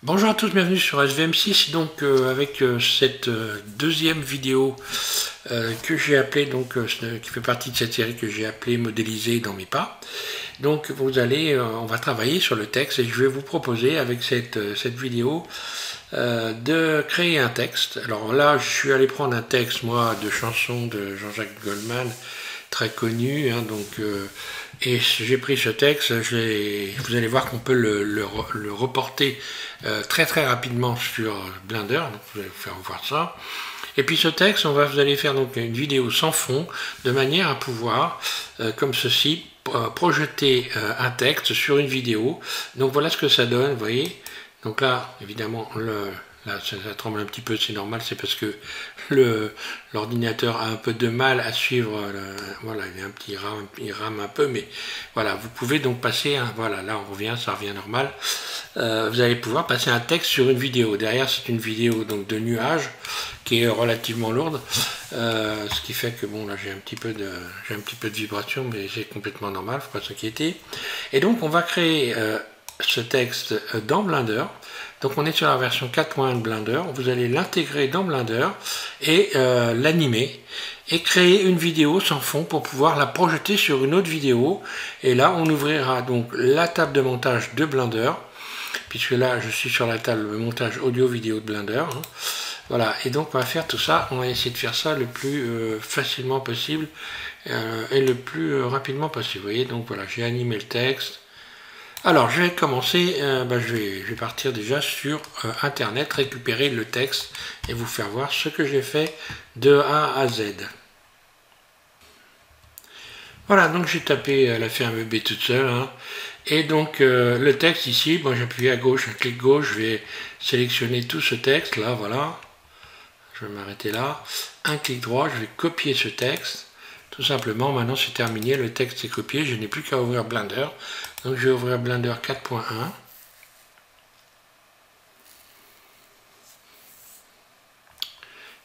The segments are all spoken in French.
Bonjour à tous, bienvenue sur SVM6, donc avec cette deuxième vidéo que j'ai appelée, qui fait partie de cette série que j'ai appelée modéliser dans mes pas. Donc on va travailler sur le texte et je vais vous proposer avec cette vidéo de créer un texte. Alors là, je suis allé prendre un texte, moi, de chanson de Jean-Jacques Goldman, très connu, hein, et j'ai pris ce texte, vous allez voir qu'on peut le reporter très rapidement sur Blender, donc je vais vous faire voir ça. Et puis ce texte, vous allez faire donc une vidéo sans fond, de manière à pouvoir, comme ceci, projeter un texte sur une vidéo. Donc voilà ce que ça donne, vous voyez. Donc là, évidemment, là, ça tremble un petit peu, c'est normal, c'est parce que l'ordinateur a un peu de mal à suivre, voilà, il rame un peu, mais voilà, vous pouvez donc passer, voilà, là on revient, ça revient normal, vous allez pouvoir passer un texte sur une vidéo. Derrière, c'est une vidéo donc de nuages, qui est relativement lourde, ce qui fait que bon, là j'ai un petit peu de vibration, mais c'est complètement normal, faut pas s'inquiéter. Et donc on va créer ce texte dans Blender. Donc on est sur la version 4.1 de Blender, vous allez l'intégrer dans Blender et l'animer et créer une vidéo sans fond pour pouvoir la projeter sur une autre vidéo. Et là on ouvrira donc la table de montage de Blender, puisque là je suis sur la table de montage audio-vidéo de Blender. Hein. Voilà, et donc on va faire tout ça, on va essayer de faire ça le plus facilement possible et le plus rapidement possible. Vous voyez, donc voilà, j'ai animé le texte. Alors, je vais commencer, je vais partir déjà sur Internet, récupérer le texte et vous faire voir ce que j'ai fait de A à Z. Voilà, donc j'ai tapé, elle a fait un bébé toute seule. Hein. Et donc, le texte ici, j'appuie à gauche, un clic gauche, je vais sélectionner tout ce texte, là, voilà. Je vais m'arrêter là. Un clic droit, je vais copier ce texte. Tout simplement, maintenant c'est terminé, le texte est copié, je n'ai plus qu'à ouvrir Blender. Donc je vais ouvrir Blender 4.1.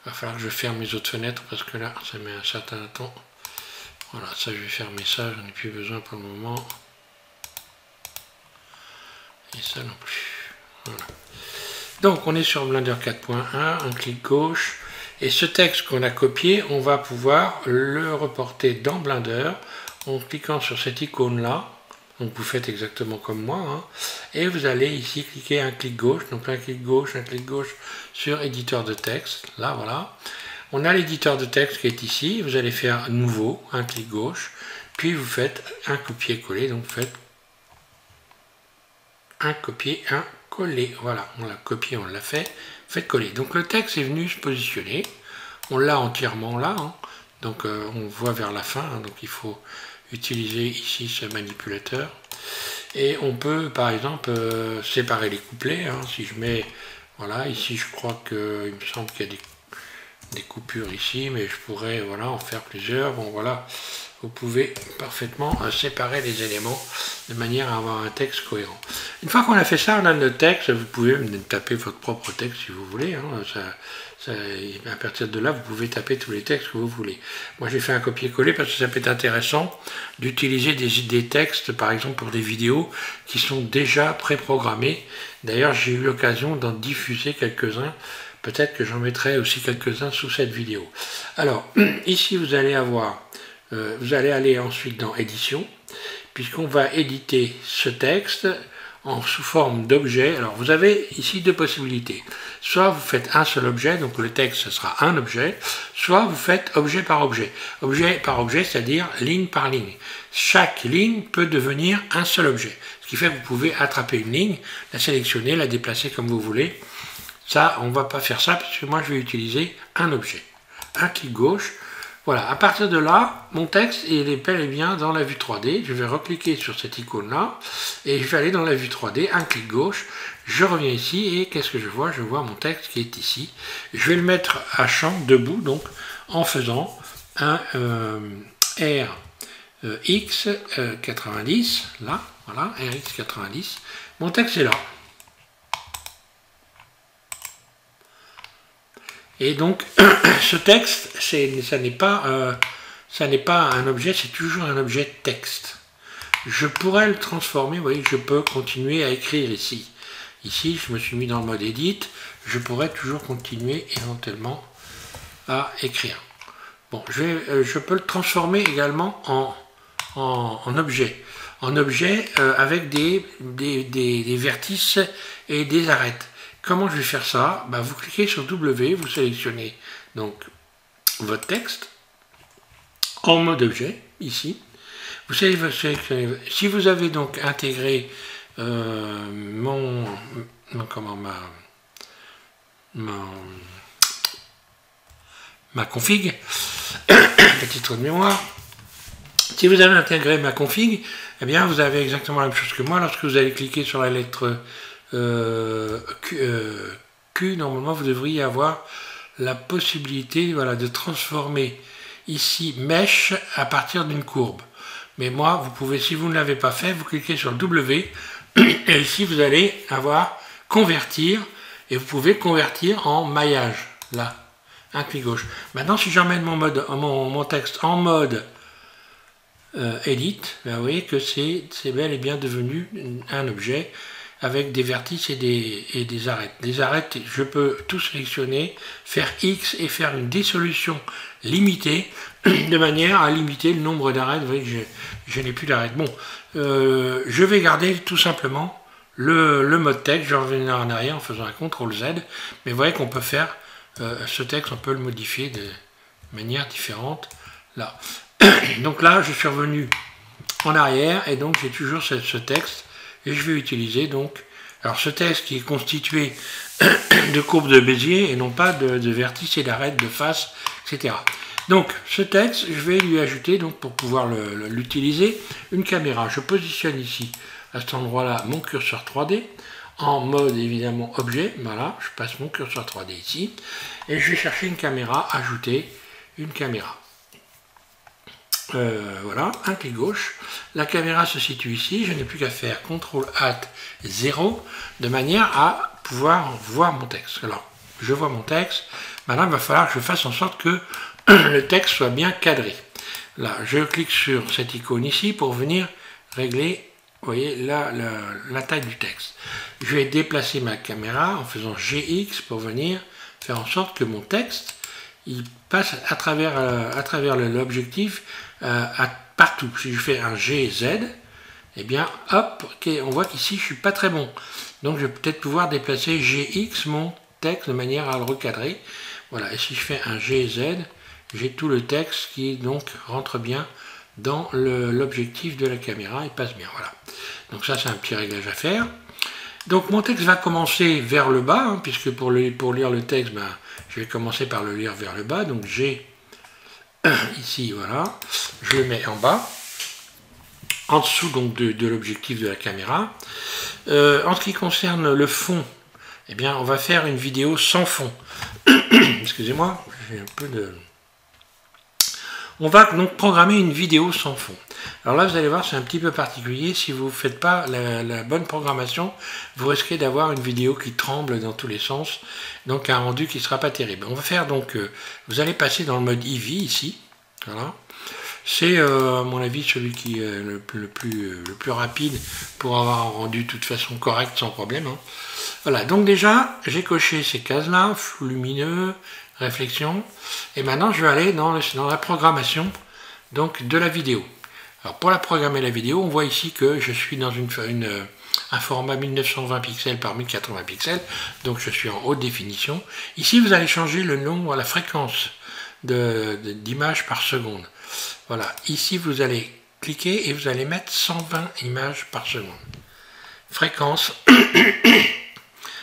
Il va falloir que je ferme mes autres fenêtres parce que là, ça met un certain temps. Voilà, ça je vais fermer ça, j'en ai plus besoin pour le moment. Et ça non plus. Voilà. Donc on est sur Blender 4.1, un clic gauche. Et ce texte qu'on a copié, on va pouvoir le reporter dans Blender en cliquant sur cette icône-là. Donc vous faites exactement comme moi. Hein, et vous allez ici cliquer un clic gauche. Donc un clic gauche sur éditeur de texte. Là, voilà. On a l'éditeur de texte qui est ici. Vous allez faire nouveau, un clic gauche. Puis vous faites un copier-coller. Donc vous faites un copier, un coller. Voilà, on l'a copié, on l'a fait. Faites coller. Donc le texte est venu se positionner. On l'a entièrement là. Hein. Donc on voit vers la fin. Hein. Donc il faut utiliser ici ce manipulateur. Et on peut par exemple séparer les couplets. Hein. Si je mets, voilà, ici je crois qu'il me semble qu'il y a des coupures ici, mais je pourrais, voilà, en faire plusieurs. Bon voilà, vous pouvez parfaitement séparer les éléments de manière à avoir un texte cohérent. Une fois qu'on a fait ça, on a le texte, vous pouvez taper votre propre texte si vous voulez. Hein, à partir de là, vous pouvez taper tous les textes que vous voulez. Moi, j'ai fait un copier-coller parce que ça peut être intéressant d'utiliser des textes, par exemple, pour des vidéos qui sont déjà préprogrammés. D'ailleurs, j'ai eu l'occasion d'en diffuser quelques-uns. Peut-être que j'en mettrai aussi quelques-uns sous cette vidéo. Alors, ici, vous allez avoir... vous allez aller ensuite dans édition, puisqu'on va éditer ce texte sous forme d'objet. Alors vous avez ici deux possibilités. Soit vous faites un seul objet, donc le texte ce sera un objet, soit vous faites objet par objet. Objet par objet, c'est-à-dire ligne par ligne. Chaque ligne peut devenir un seul objet. Ce qui fait que vous pouvez attraper une ligne, la sélectionner, la déplacer comme vous voulez. Ça, on ne va pas faire ça, puisque moi je vais utiliser un objet. Un clic gauche. Voilà, à partir de là, mon texte il est bel et bien dans la vue 3D. Je vais recliquer sur cette icône-là et je vais aller dans la vue 3D, un clic gauche. Je reviens ici et qu'est-ce que je vois? Je vois mon texte qui est ici. Je vais le mettre à champ, debout, donc en faisant un RX 90, là, voilà, RX 90. Mon texte est là. Et donc, ce texte, ça n'est pas un objet, c'est toujours un objet texte. Je pourrais le transformer, vous voyez, je peux continuer à écrire ici. Ici, je me suis mis dans le mode Edit. Je pourrais toujours continuer éventuellement à écrire. Bon, je peux le transformer également en objet. En objet avec des vertices et des arêtes. Comment je vais faire ça? Ben, vous cliquez sur W, vous sélectionnez donc votre texte en mode objet, ici. Vous sélectionnez, si vous avez donc intégré ma config, petit trou de mémoire, si vous avez intégré ma config, eh bien vous avez exactement la même chose que moi. Lorsque vous allez cliquer sur la lettre Q, normalement vous devriez avoir la possibilité, voilà, de transformer ici Mesh à partir d'une courbe. Mais moi, vous pouvez, si vous ne l'avez pas fait, vous cliquez sur W et ici vous allez avoir convertir et vous pouvez convertir en maillage, là, un clic gauche. Maintenant, si j'emmène mon texte en mode Edit, ben, vous voyez que c'est bel et bien devenu un objet avec des vertices et des arêtes. Des arêtes, je peux tout sélectionner, faire X et faire une dissolution limitée, de manière à limiter le nombre d'arêtes. Vous voyez que je n'ai plus d'arêtes. Bon, je vais garder tout simplement le mode texte. Je vais revenir en arrière en faisant un CTRL Z. Mais vous voyez qu'on peut faire ce texte, on peut le modifier de manière différente. Là. Donc là, je suis revenu en arrière et donc j'ai toujours ce texte. Et je vais utiliser donc, alors ce texte qui est constitué de courbes de Bézier et non pas de vertices et d'arêtes, de face, etc. Donc ce texte, je vais lui ajouter, donc pour pouvoir l'utiliser, une caméra. Je positionne ici, à cet endroit-là, mon curseur 3D, en mode évidemment objet. Voilà, je passe mon curseur 3D ici, et je vais chercher une caméra, ajouter une caméra. Voilà, un clic gauche. La caméra se situe ici. Je n'ai plus qu'à faire CTRL ALT 0 de manière à pouvoir voir mon texte. Alors, je vois mon texte. Maintenant, il va falloir que je fasse en sorte que le texte soit bien cadré. Là, je clique sur cette icône ici pour venir régler, vous voyez, la taille du texte. Je vais déplacer ma caméra en faisant GX pour venir faire en sorte que mon texte il passe à travers l'objectif partout. Si je fais un GZ, eh bien, hop, okay, on voit qu'ici, je ne suis pas très bon. Donc, je vais peut-être pouvoir déplacer GX mon texte de manière à le recadrer. Voilà, et si je fais un GZ, j'ai tout le texte qui donc rentre bien dans l'objectif de la caméra et passe bien. Voilà. Donc ça, c'est un petit réglage à faire. Donc mon texte va commencer vers le bas, hein, puisque pour lire le texte, ben, je vais commencer par le lire vers le bas. Donc j'ai ici, voilà, je le mets en bas, en dessous donc de l'objectif de la caméra. En ce qui concerne le fond, eh bien on va faire une vidéo sans fond. Excusez-moi, j'ai un peu de... On va donc programmer une vidéo sans fond. Alors là, vous allez voir, c'est un petit peu particulier. Si vous ne faites pas la bonne programmation, vous risquez d'avoir une vidéo qui tremble dans tous les sens, donc un rendu qui ne sera pas terrible. On va faire donc, vous allez passer dans le mode Eevee ici. Voilà. C'est, à mon avis, celui qui est le plus rapide pour avoir un rendu de toute façon correct, sans problème. Hein. Voilà, donc déjà, j'ai coché ces cases-là, flou lumineux, réflexion, et maintenant je vais aller dans la programmation donc, de la vidéo. Alors pour la programmer la vidéo, on voit ici que je suis dans un format 1920 pixels par 1080 pixels, donc je suis en haute définition. Ici vous allez changer le nombre, la fréquence d'images par seconde. Voilà, ici vous allez cliquer et vous allez mettre 120 images par seconde. Fréquence,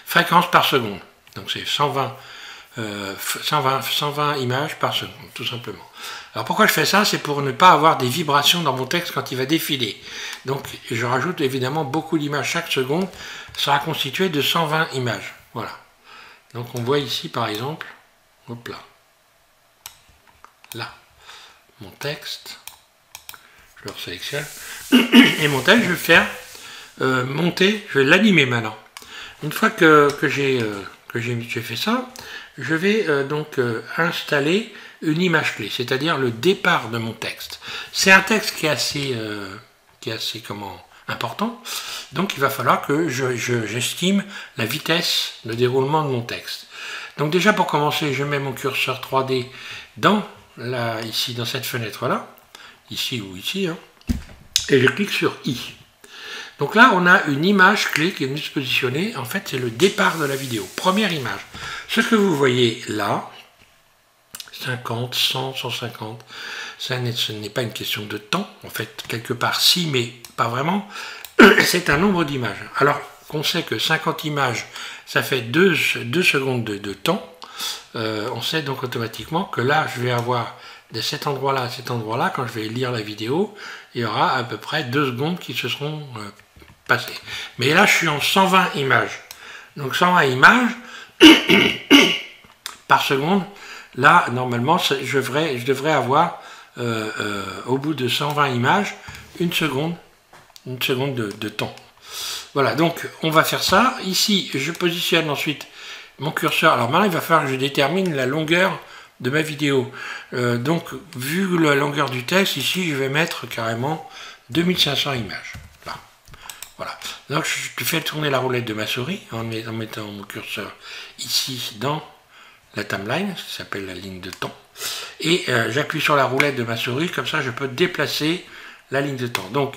fréquence par seconde, donc c'est 120 images par seconde, tout simplement. Alors pourquoi je fais ça? C'est pour ne pas avoir des vibrations dans mon texte quand il va défiler. Donc je rajoute évidemment beaucoup d'images chaque seconde, sera constitué de 120 images. Voilà. Donc on voit ici par exemple, hop là, mon texte, je le resélectionne, et mon texte je vais faire monter, je vais l'animer maintenant. Une fois que j'ai fait ça, je vais donc installer une image clé, c'est-à-dire le départ de mon texte. C'est un texte qui est assez important. Donc il va falloir que j'estime la vitesse de déroulement de mon texte. Donc déjà pour commencer, je mets mon curseur 3D ici dans cette fenêtre-là, ici ou ici, hein, et je clique sur I. Donc là, on a une image clé qui est venue se positionner. En fait, c'est le départ de la vidéo. Première image. Ce que vous voyez là, 50, 100, 150, ce n'est pas une question de temps. En fait, quelque part, si, mais pas vraiment. C'est un nombre d'images. Alors qu'on sait que 50 images, ça fait 2 secondes de temps, on sait donc automatiquement que là, je vais avoir de cet endroit-là à cet endroit-là, quand je vais lire la vidéo, il y aura à peu près 2 secondes qui se seront passées. Mais là, je suis en 120 images. Donc 120 images par seconde. Là, normalement, je devrais avoir, au bout de 120 images, une seconde de temps. Voilà, donc on va faire ça. Ici, je positionne ensuite mon curseur. Alors maintenant, il va falloir que je détermine la longueur de ma vidéo. Donc, vu la longueur du texte, ici, je vais mettre carrément 2500 images. Là. Voilà. Donc, je fais tourner la roulette de ma souris en mettant mon curseur ici dans la timeline, qui s'appelle la ligne de temps. Et j'appuie sur la roulette de ma souris, comme ça, je peux déplacer la ligne de temps. Donc,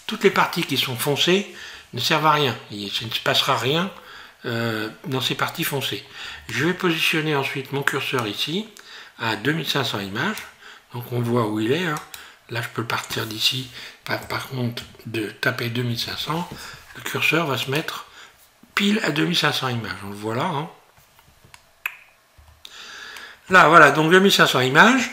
toutes les parties qui sont foncées ne servent à rien. Il ne se passera rien dans ces parties foncées. Je vais positionner ensuite mon curseur ici à 2500 images. Donc on voit où il est. Hein. Là, je peux partir d'ici. Par contre, de taper 2500, le curseur va se mettre pile à 2500 images. On le voit là. Hein. Là, voilà, donc 2500 images.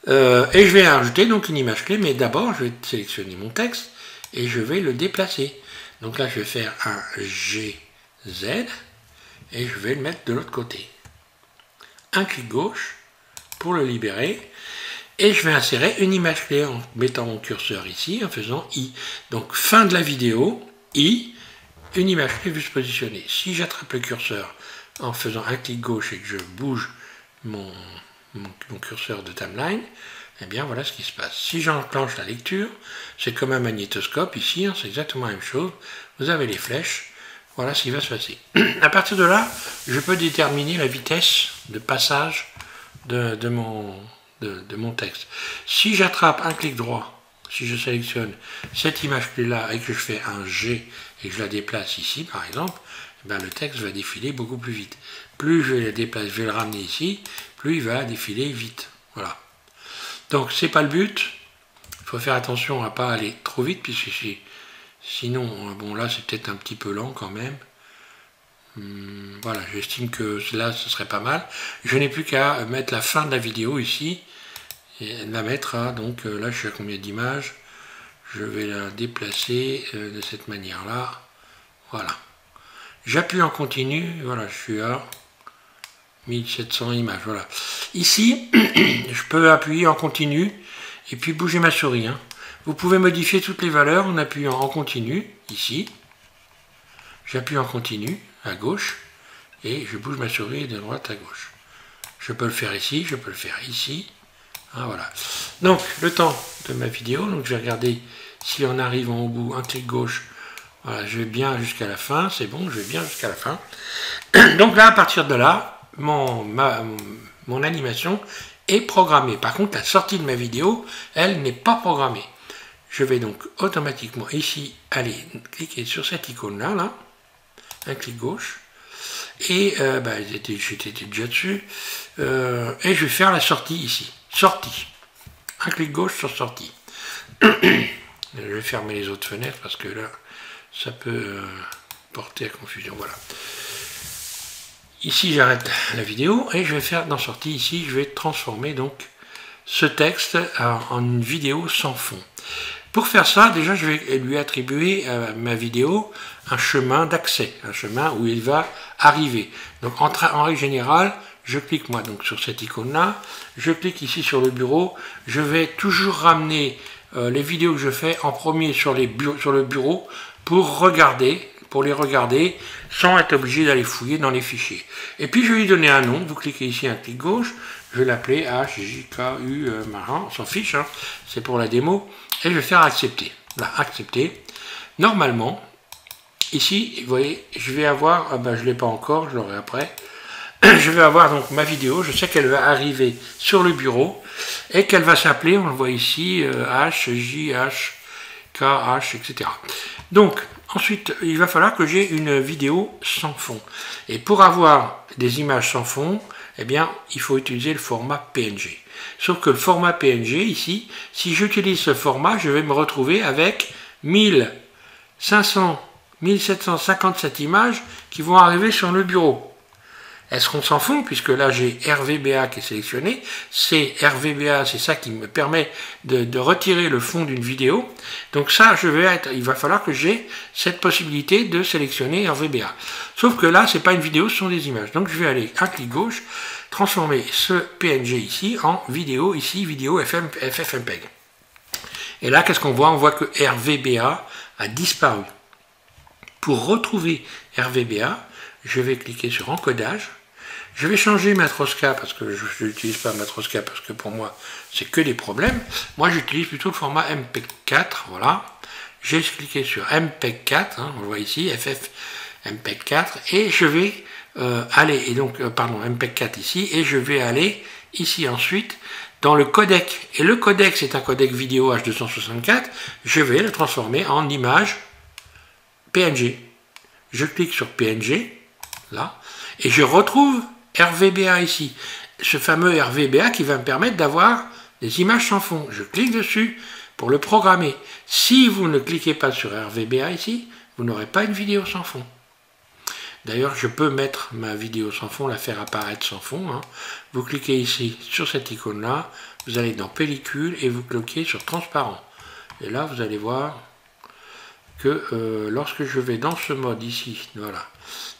Et je vais ajouter donc une image clé. Mais d'abord, je vais sélectionner mon texte et je vais le déplacer. Donc là, je vais faire un GZ et je vais le mettre de l'autre côté. Un clic gauche pour le libérer et je vais insérer une image clé en mettant mon curseur ici, en faisant I. Donc fin de la vidéo, I, une image clé vue se positionner. Si j'attrape le curseur en faisant un clic gauche et que je bouge mon curseur de timeline, eh bien voilà ce qui se passe. Si j'enclenche la lecture, c'est comme un magnétoscope ici, hein, c'est exactement la même chose. Vous avez les flèches, voilà ce qui va se passer. À partir de là, je peux déterminer la vitesse de passage de mon texte. Si j'attrape un clic droit, si je sélectionne cette image clé là et que je fais un G et que je la déplace ici par exemple, eh bien, le texte va défiler beaucoup plus vite. Plus je le déplace, je vais le ramener ici, plus il va défiler vite. Voilà. Donc c'est pas le but. Il faut faire attention à ne pas aller trop vite, puisque sinon, bon là c'est peut-être un petit peu lent quand même. Voilà, j'estime que là ce serait pas mal. Je n'ai plus qu'à mettre la fin de la vidéo ici, et la mettre à, donc là je suis à combien d'images? Je vais la déplacer de cette manière-là. Voilà. J'appuie en continu, voilà, je suis à 1700 images, voilà. Ici, je peux appuyer en continu et puis bouger ma souris. Hein. Vous pouvez modifier toutes les valeurs en appuyant en continu, ici. J'appuie en continu, à gauche, et je bouge ma souris de droite à gauche. Je peux le faire ici, je peux le faire ici. Ah, voilà. Donc, le temps de ma vidéo, donc je vais regarder si on arrive en bout, un clic gauche. Voilà, je vais bien jusqu'à la fin, c'est bon, je vais bien jusqu'à la fin. Donc là, à partir de là, mon animation est programmée. Par contre, la sortie de ma vidéo, elle n'est pas programmée. Je vais donc automatiquement ici aller cliquer sur cette icône-là, là, un clic gauche, et j'étais déjà dessus, et je vais faire la sortie ici. Sortie. Un clic gauche sur sortie. Je vais fermer les autres fenêtres parce que là, ça peut porter à confusion. Voilà. Ici, j'arrête la vidéo et je vais faire dans sortie ici, je vais transformer donc ce texte en une vidéo sans fond. Pour faire ça, déjà, je vais lui attribuer à ma vidéo un chemin d'accès, un chemin où il va arriver. Donc, en règle générale, je clique moi donc sur cette icône-là, je clique ici sur le bureau, je vais toujours ramener les vidéos que je fais en premier sur le bureau pour les regarder sans être obligé d'aller fouiller dans les fichiers. Et puis je vais lui donner un nom, vous cliquez ici un clic gauche, je vais l'appeler HJKU marrant, on s'en fiche, hein, c'est pour la démo, et je vais faire accepter. Là, accepter. Normalement, ici, vous voyez, je vais avoir, ah ben je ne l'ai pas encore, je l'aurai après. Je vais avoir donc ma vidéo, je sais qu'elle va arriver sur le bureau et qu'elle va s'appeler, on le voit ici, H, J, H, K, H, etc. Donc, ensuite, il va falloir que j'ai une vidéo sans fond. Et pour avoir des images sans fond, eh bien, il faut utiliser le format PNG. Sauf que le format PNG, ici, si j'utilise ce format, je vais me retrouver avec 1757 images qui vont arriver sur le bureau. Est-ce qu'on s'en fout, puisque là j'ai RVBA qui est sélectionné, c'est RVBA, c'est ça qui me permet de retirer le fond d'une vidéo. Donc ça, il va falloir que j'ai cette possibilité de sélectionner RVBA. Sauf que là, c'est pas une vidéo, ce sont des images. Donc je vais aller à clic gauche, transformer ce PNG ici en vidéo, ici, vidéo FFmpeg. Et là, qu'est-ce qu'on voit? On voit que RVBA a disparu. Pour retrouver RVBA, je vais cliquer sur encodage. Je vais changer Matroska parce que je n'utilise pas Matroska parce que pour moi c'est que des problèmes. Moi j'utilise plutôt le format MPEG-4, voilà. J'ai cliqué sur MPEG-4, hein, on le voit ici, FFmpeg-4, et je vais aller, et donc, pardon, MPEG-4 ici, et je vais aller ici ensuite dans le codec. Et le codec c'est un codec vidéo H264, je vais le transformer en image PNG. Je clique sur PNG, là, et je retrouve RVBA ici, ce fameux RVBA qui va me permettre d'avoir des images sans fond. Je clique dessus pour le programmer. Si vous ne cliquez pas sur RVBA ici, vous n'aurez pas une vidéo sans fond. D'ailleurs, je peux mettre ma vidéo sans fond, la faire apparaître sans fond. Hein. Vous cliquez ici sur cette icône-là, vous allez dans pellicule et vous cliquez sur transparent. Et là, vous allez voir que lorsque je vais dans ce mode ici, voilà,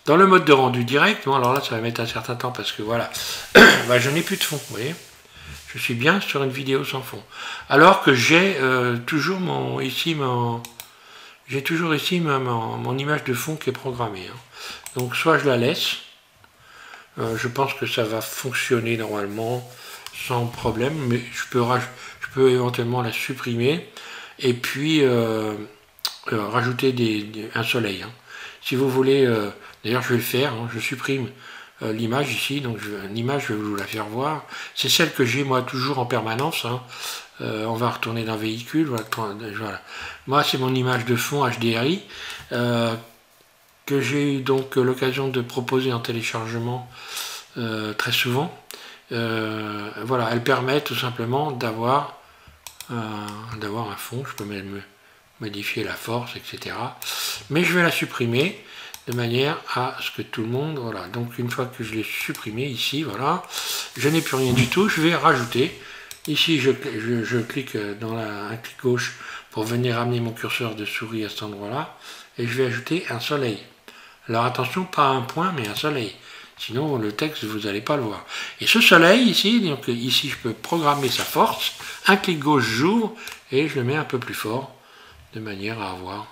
dans le mode de rendu direct, bon alors là ça va mettre un certain temps parce que voilà, bah, je n'ai plus de fond, vous voyez, je suis bien sur une vidéo sans fond, alors que j'ai toujours mon image de fond qui est programmée, hein. Donc soit je la laisse, je pense que ça va fonctionner normalement sans problème, mais je peux éventuellement la supprimer et puis rajouter un soleil, hein. Si vous voulez, d'ailleurs je vais le faire, hein, je supprime l'image ici, donc l'image je vais vous la faire voir, c'est celle que j'ai moi toujours en permanence, hein. On va retourner dans véhicule, voilà. Moi c'est mon image de fond HDRI, que j'ai eu donc l'occasion de proposer en téléchargement très souvent. Voilà, elle permet tout simplement d'avoir un fond, je peux même modifier la force, etc. Mais je vais la supprimer de manière à ce que tout le monde, voilà, donc une fois que je l'ai supprimé ici, voilà, je n'ai plus rien du tout, je vais rajouter, ici je clique dans un clic gauche pour venir amener mon curseur de souris à cet endroit-là, et je vais ajouter un soleil. Alors attention, pas un point, mais un soleil. Sinon, le texte, vous n'allez pas le voir. Et ce soleil, ici, donc ici, je peux programmer sa force. Un clic gauche, j'ouvre, et je le mets un peu plus fort, de manière à avoir...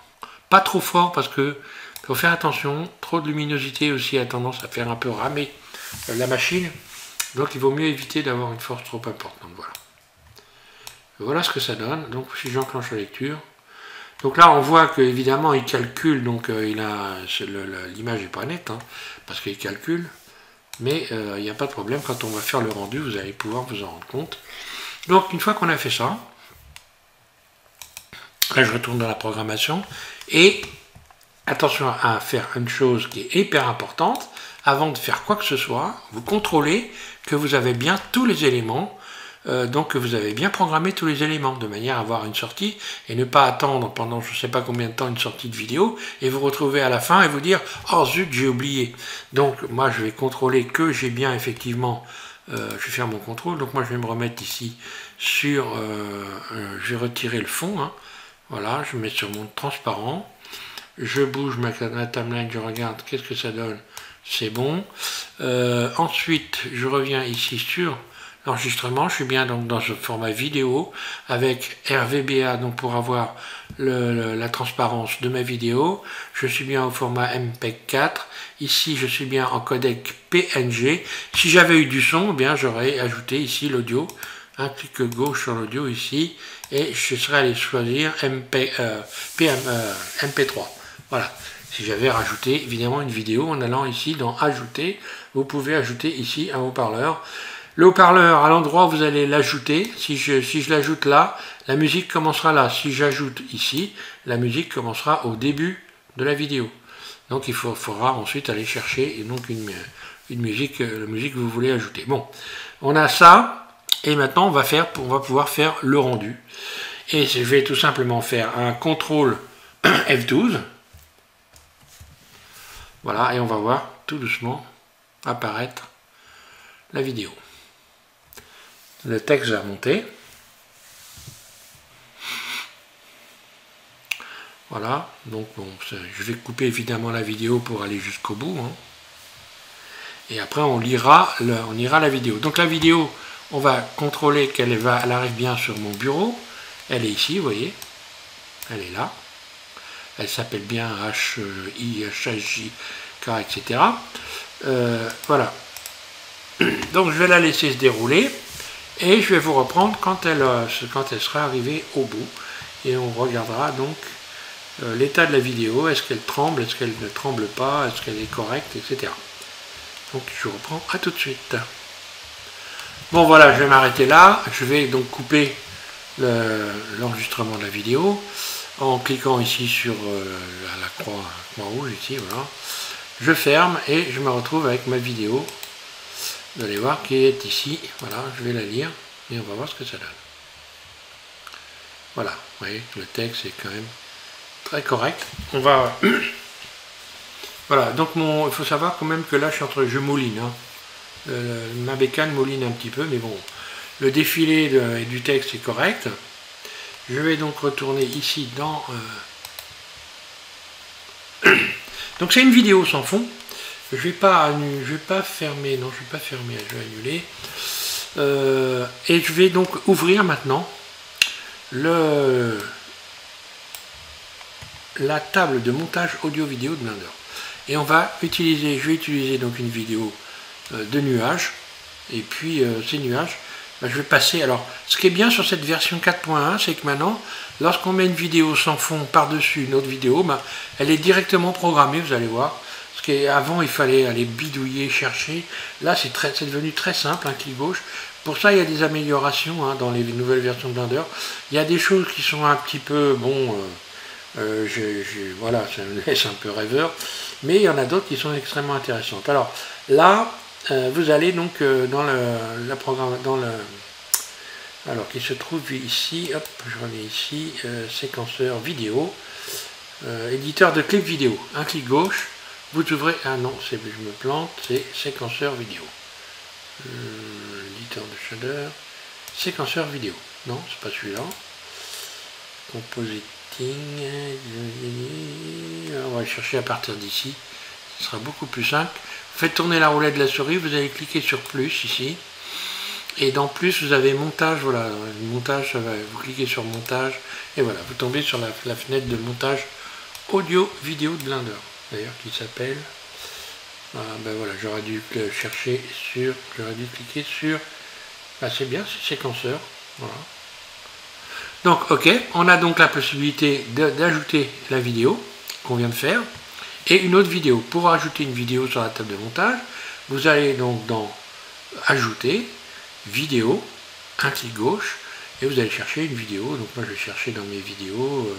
Pas trop fort, parce que faut faire attention. Trop de luminosité aussi a tendance à faire un peu ramer la machine. Donc, il vaut mieux éviter d'avoir une force trop importante. Voilà. Voilà ce que ça donne. Donc, si j'enclenche la lecture... Donc là, on voit qu'évidemment, il calcule, donc l'image n'est pas nette, hein, parce qu'il calcule, mais il n'y a pas de problème, quand on va faire le rendu, vous allez pouvoir vous en rendre compte. Donc, une fois qu'on a fait ça, là, je retourne dans la programmation, et attention à faire une chose qui est hyper importante, avant de faire quoi que ce soit, vous contrôlez que vous avez bien tous les éléments, donc vous avez bien programmé tous les éléments de manière à avoir une sortie et ne pas attendre pendant je ne sais pas combien de temps une sortie de vidéo et vous retrouver à la fin et vous dire oh zut j'ai oublié. Donc moi je vais contrôler que j'ai bien effectivement, je vais faire mon contrôle, donc moi je vais me remettre ici sur, je vais retirer le fond, hein. Voilà, je mets sur mon transparent, je bouge ma timeline, je regarde qu'est-ce que ça donne, c'est bon. Ensuite je reviens ici sur l'enregistrement, je suis bien donc dans ce format vidéo avec RVBA donc pour avoir la transparence de ma vidéo. Je suis bien au format MPEG-4. Ici, je suis bien en codec PNG. Si j'avais eu du son, eh bien j'aurais ajouté ici l'audio un clic gauche sur l'audio ici, et je serais allé choisir MP3. Voilà. Si j'avais rajouté évidemment une vidéo, en allant ici dans Ajouter, vous pouvez ajouter ici un haut-parleur. Le haut-parleur, à l'endroit où vous allez l'ajouter, si je l'ajoute là, la musique commencera là. Si j'ajoute ici, la musique commencera au début de la vidéo. Donc il faudra ensuite aller chercher donc une musique, la musique que vous voulez ajouter. Bon, on a ça, et maintenant on va pouvoir faire le rendu. Et je vais tout simplement faire un CTRL F12. Voilà, et on va voir tout doucement apparaître la vidéo. Le texte va monter. Voilà, donc bon, je vais couper évidemment la vidéo pour aller jusqu'au bout. Hein. Et après on ira la vidéo. Donc la vidéo, on va contrôler qu'elle arrive bien sur mon bureau. Elle est ici, vous voyez. Elle est là. Elle s'appelle bien HIHJK, etc. Voilà. Donc je vais la laisser se dérouler et je vais vous reprendre quand elle sera arrivée au bout. Et on regardera donc l'état de la vidéo. Est-ce qu'elle tremble, est-ce qu'elle ne tremble pas, est-ce qu'elle est correcte, etc. Donc je reprends à tout de suite. Bon voilà, je vais m'arrêter là. Je vais donc couper l'enregistrement de la vidéo. En cliquant ici sur la croix rouge, ici, voilà. Je ferme et je me retrouve avec ma vidéo. Vous allez voir qui est ici. Voilà, je vais la lire et on va voir ce que ça donne. Voilà, vous voyez, le texte est quand même très correct. On va... Voilà, donc il faut savoir quand même que là, je mouline. Hein. Ma bécane mouline un petit peu, mais bon, le défilé du texte est correct. Je vais donc retourner ici dans... Donc c'est une vidéo sans fond. Je vais pas fermer, non, je vais pas fermer, je vais annuler. Et je vais donc ouvrir maintenant la table de montage audio-vidéo de Blender. Et je vais utiliser donc une vidéo de nuages. Et puis ces nuages, je vais passer. Alors, ce qui est bien sur cette version 4.1, c'est que maintenant, lorsqu'on met une vidéo sans fond par-dessus une autre vidéo, elle est directement programmée, vous allez voir. Parce qu'avant, il fallait aller bidouiller, chercher. Là, c'est devenu très simple, un clic gauche. Pour ça, il y a des améliorations hein, dans les nouvelles versions de Blender. Il y a des choses qui sont un petit peu, bon, voilà, ça me laisse un peu rêveur. Mais il y en a d'autres qui sont extrêmement intéressantes. Alors, là... vous allez donc dans alors qui se trouve ici, hop, je reviens ici, séquenceur vidéo, éditeur de clip vidéo, un clic gauche, vous ouvrez, ah non, je me plante, c'est séquenceur vidéo, éditeur de shader, séquenceur vidéo, non, c'est pas celui-là, compositing, on va chercher à partir d'ici, ce sera beaucoup plus simple. Faites tourner la roulette de la souris, vous allez cliquer sur plus ici. Et dans plus, vous avez montage, voilà, montage, vous cliquez sur montage, et voilà, vous tombez sur la fenêtre de montage audio-vidéo de Blender, d'ailleurs, qui s'appelle, ben voilà, j'aurais dû cliquer sur, c'est bien, c'est séquenceur, voilà. Donc, ok, on a donc la possibilité d'ajouter la vidéo qu'on vient de faire, et une autre vidéo. Pour ajouter une vidéo sur la table de montage, vous allez donc dans Ajouter, Vidéo, un clic gauche, et vous allez chercher une vidéo. Donc moi je vais chercher dans mes vidéos,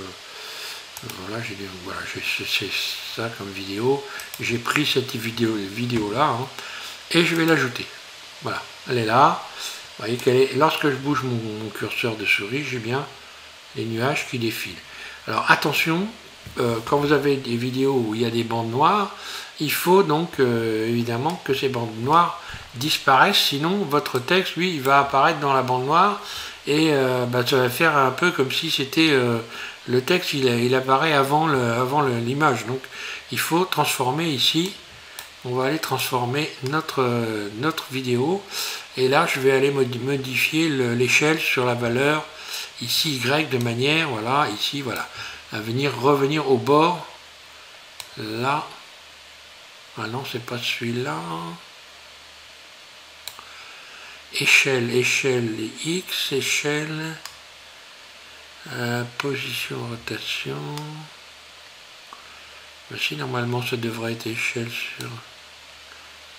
voilà, c'est ça comme vidéo. J'ai pris cette vidéo là, hein, et je vais l'ajouter. Voilà, elle est là. Vous voyez qu'elle est. Lorsque je bouge mon curseur de souris, j'ai bien les nuages qui défilent. Alors attention. Quand vous avez des vidéos où il y a des bandes noires, il faut donc évidemment que ces bandes noires disparaissent, sinon votre texte, lui, il va apparaître dans la bande noire et ça va faire un peu comme si c'était le texte, il apparaît avant l'image. Donc il faut transformer ici, on va aller transformer notre vidéo, et là je vais aller modifier l'échelle sur la valeur ici Y de manière, voilà, ici, voilà. À revenir au bord, là, ah non, c'est pas celui-là, échelle, X, échelle, position, rotation. Si normalement ça devrait être échelle sur...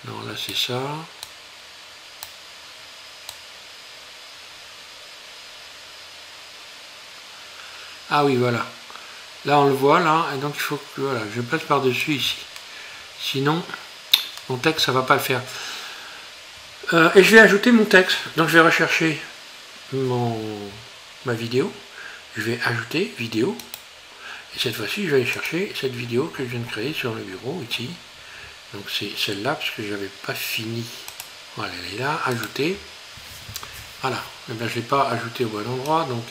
Non, là c'est ça. Ah oui, voilà. Là on le voit là, et donc il faut que voilà, je place par-dessus ici. Sinon, mon texte ça va pas le faire. Et je vais ajouter mon texte. Donc je vais rechercher ma vidéo. Je vais ajouter vidéo. Et cette fois-ci, je vais aller chercher cette vidéo que je viens de créer sur le bureau ici. Donc c'est celle-là parce que je n'avais pas fini. Voilà, elle est là, ajouter. Voilà. Et bien, je ne l'ai pas ajouté au bon endroit. Donc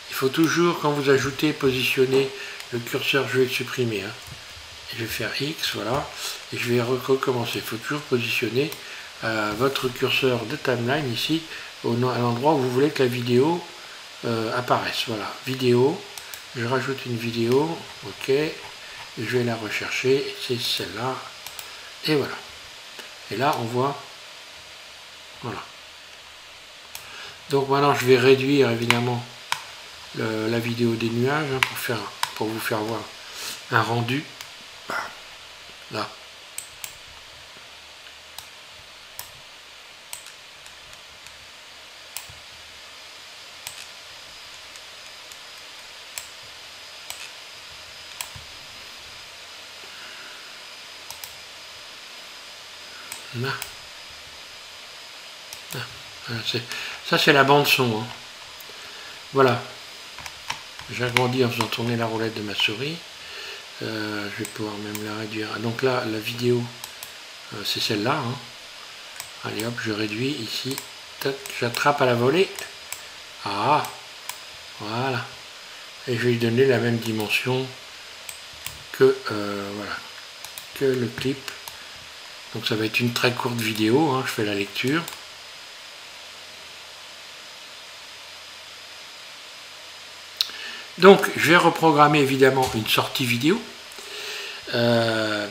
il faut toujours, quand vous ajoutez, positionner le curseur. Je vais le supprimer. Hein. Et je vais faire X, voilà. Et je vais recommencer. Il faut toujours positionner votre curseur de timeline ici, à l'endroit où vous voulez que la vidéo apparaisse. Voilà, vidéo. Je rajoute une vidéo. Ok. Je vais la rechercher. C'est celle-là. Et voilà. Et là, on voit. Voilà. Donc maintenant, je vais réduire évidemment la vidéo des nuages hein, pour vous faire voir un rendu. Là. Là. Ça c'est la bande son. Hein. Voilà. J'agrandis en faisant tourner la roulette de ma souris. Je vais pouvoir même la réduire. Donc là, la vidéo, c'est celle-là. Hein. Allez hop, je réduis ici. J'attrape à la volée. Ah, voilà. Et je vais lui donner la même dimension que, voilà, que le clip. Donc ça va être une très courte vidéo. Hein. Je fais la lecture. Donc, je vais reprogrammer évidemment une sortie vidéo. Voilà,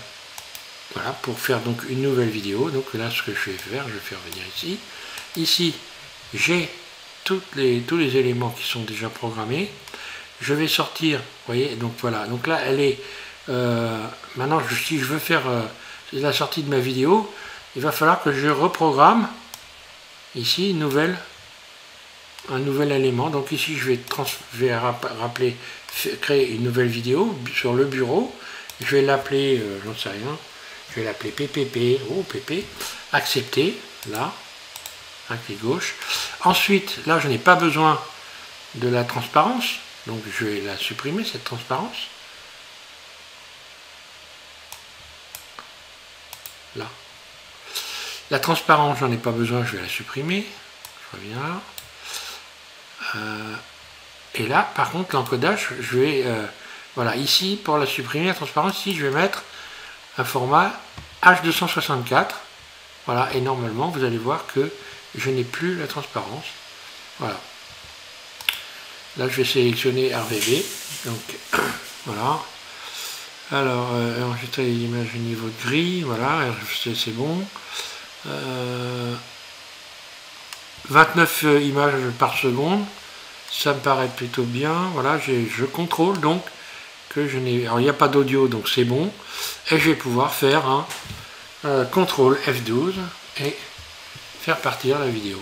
pour faire donc une nouvelle vidéo. Donc là, ce que je vais faire, je vais faire venir ici. Ici, j'ai tous les éléments qui sont déjà programmés. Je vais sortir, vous voyez, donc voilà. Donc là, elle est... maintenant, si je veux faire la sortie de ma vidéo, il va falloir que je reprogramme ici un nouvel élément. Donc ici je vais rappeler, créer une nouvelle vidéo sur le bureau. Je vais l'appeler, j'en sais rien, je vais l'appeler PPP, PP, accepter, là, un clic gauche. Ensuite, là je n'ai pas besoin de la transparence, donc je vais la supprimer, cette transparence. Là. La transparence, j'en ai pas besoin, je vais la supprimer. Je reviens là. Et là, par contre, l'encodage, je vais, voilà, ici, pour la supprimer, la transparence, ici, je vais mettre un format H264. Voilà, et normalement, vous allez voir que je n'ai plus la transparence. Voilà. Là, je vais sélectionner RGB. Donc, voilà. Alors, enregistrer les images au niveau de gris. Voilà, c'est bon. 29 images par seconde. Ça me paraît plutôt bien. Voilà, je contrôle donc que je n'ai... Alors, il n'y a pas d'audio, donc c'est bon. Et je vais pouvoir faire un CTRL F12 et faire partir la vidéo.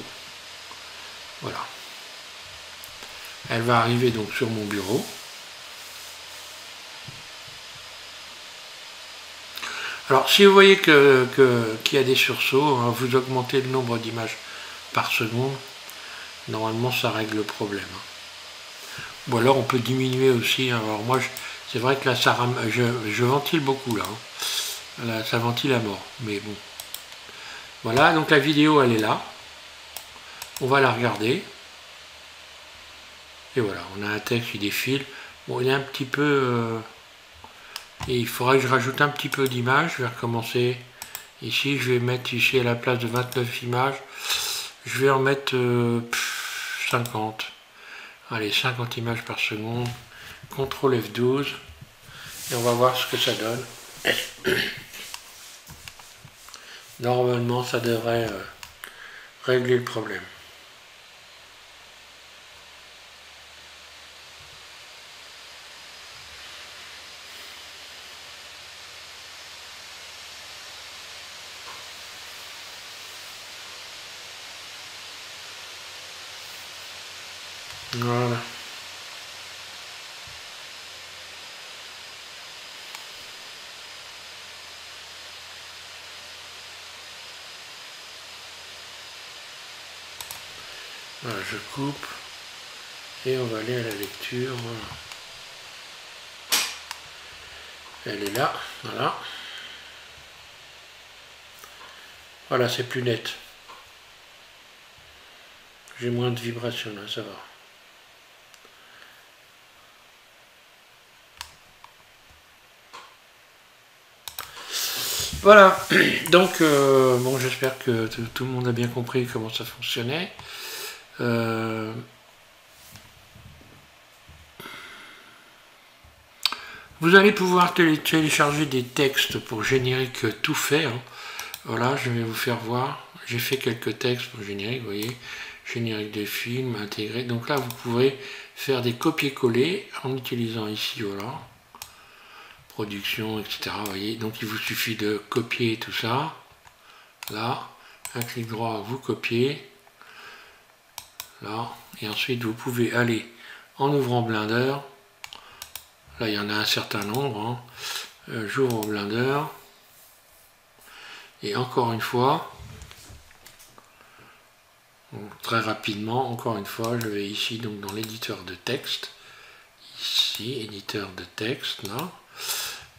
Voilà. Elle va arriver donc sur mon bureau. Alors, si vous voyez qu'il y a des sursauts, hein, vous augmentez le nombre d'images par seconde. Normalement, ça règle le problème. Ou alors, on peut diminuer aussi. Alors, moi, c'est vrai que là, je ventile beaucoup, là. Là, ça ventile à mort. Mais bon. Voilà, donc la vidéo, elle est là. On va la regarder. Et voilà, on a un texte qui défile. Bon, il est un petit peu... et il faudrait que je rajoute un petit peu d'images. Je vais recommencer. Ici, je vais mettre ici à la place de 29 images. Je vais en mettre 50. Allez, 50 images par seconde. CTRL F12. Et on va voir ce que ça donne. Normalement, ça devrait régler le problème. Voilà. Voilà, je coupe et on va aller à la lecture. Voilà. Elle est là, voilà. Voilà, c'est plus net. J'ai moins de vibrations là, ça va. Voilà, donc bon, j'espère que tout le monde a bien compris comment ça fonctionnait. Vous allez pouvoir télécharger des textes pour générique tout fait. Hein. Voilà, je vais vous faire voir. J'ai fait quelques textes pour générique, vous voyez. Générique de film, intégré. Donc là, vous pourrez faire des copier-coller en utilisant ici, voilà. Production, etc. Vous voyez. Donc il vous suffit de copier tout ça. Là, un clic droit, vous copiez. Là, et ensuite vous pouvez aller en ouvrant Blender. Là, il y en a un certain nombre. Hein. J'ouvre Blender. Et encore une fois, donc, très rapidement, encore une fois, je vais ici donc dans l'éditeur de texte. Ici, éditeur de texte, là.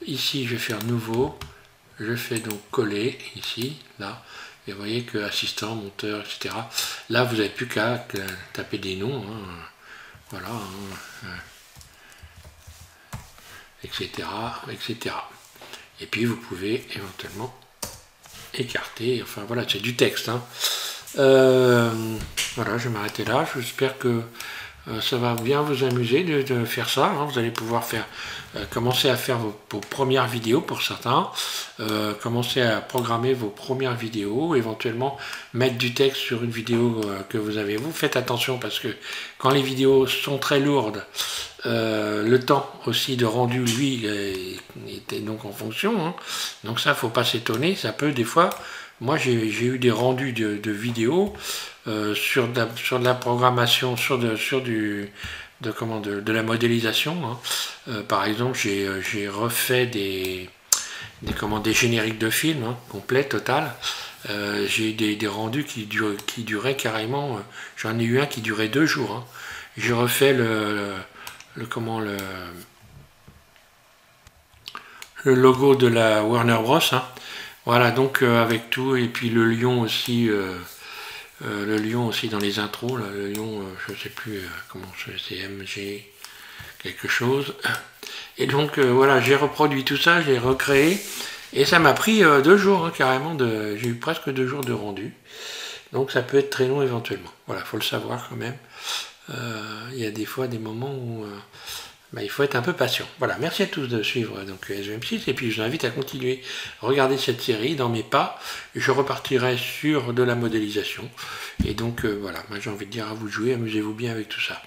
Ici, je vais faire nouveau. Je fais donc coller, ici, là. Et vous voyez que assistant, monteur, etc. Là, vous n'avez plus qu'à taper des noms. Hein. Voilà. Hein. Etc., etc. Et puis, vous pouvez éventuellement écarter. Enfin, voilà, c'est du texte. Hein. Voilà, je vais m'arrêter là. J'espère que ça va bien vous amuser de faire ça. Hein. Vous allez pouvoir faire commencer à faire vos premières vidéos pour certains, commencer à programmer vos premières vidéos, éventuellement mettre du texte sur une vidéo que vous avez. Vous faites attention parce que quand les vidéos sont très lourdes, le temps aussi de rendu, lui, était donc en fonction. Hein. Donc ça, faut pas s'étonner. Ça peut des fois. Moi, j'ai eu des rendus de vidéos sur de la programmation, sur de la modélisation. Hein. Par exemple, j'ai refait des génériques de films complets, total. J'ai eu des rendus qui duraient carrément. J'en ai eu un qui durait 2 jours. Hein. J'ai refait le logo de la Warner Bros. Hein. Voilà, donc avec tout, et puis le lion aussi dans les intros, là, le lion, je ne sais plus comment c'est, MG quelque chose. Et donc voilà, j'ai reproduit tout ça, j'ai recréé, et ça m'a pris 2 jours, hein, carrément, j'ai eu presque 2 jours de rendu. Donc ça peut être très long éventuellement. Voilà, il faut le savoir quand même. Il y a des fois des moments où il faut être un peu patient. Voilà, merci à tous de suivre donc SVM6, et puis je vous invite à continuer à regarder cette série. Dans mes pas, je repartirai sur de la modélisation. Et donc voilà, moi j'ai envie de dire à vous de jouer, amusez-vous bien avec tout ça.